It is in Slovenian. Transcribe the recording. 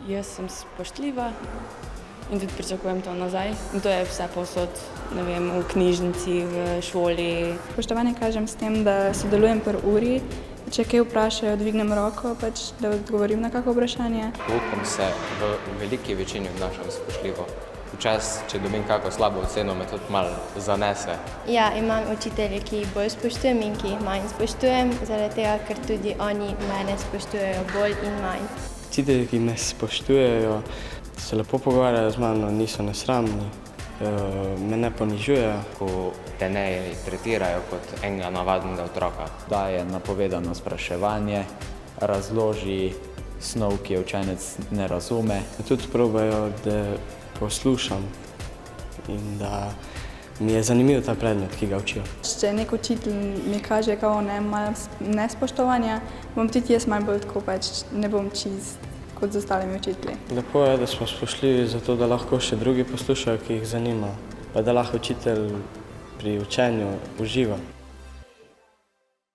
Jaz sem spoštljiva in tudi pričakujem to nazaj. In to je vse povsod, ne vem, v knjižnici, v šoli. Spoštovanje kažem s tem, da sodelujem pri uri. Če kaj vprašajo, dvignem roko, da odgovorim na kako vprašanje. Poukom se v veliki večini obnašam spoštljivo. Včasih, če dobim kako slabo oceno, me tudi malo zanese. Ja, imam učitelje, ki jih bolj spoštujem in ki jih manj spoštujem, zaradi tega, ker tudi oni mene spoštujejo bolj in manj. Učitelji, ki me spoštujejo, se lepo pogovarjajo z mano, niso nesramni, me ne ponižujejo. Ko te ne tretirajo kot enega navadnega otroka. Daje napovedano spraševanje, razloži snov, ki jo učenec ne razume. Tudi probajo, da poslušam in da mi je zanimiv ta predmet, ki ga učijo. Če nek učitelj mi kaže kao malo nespoštovanja, bom tudi jaz malo bolj tako, ne bom čist kot z ostalimi učitelji. Lepo je, da smo spoštljivi zato, da lahko še drugi poslušajo, ki jih zanima, pa da lahko učitelj pri učenju uživa.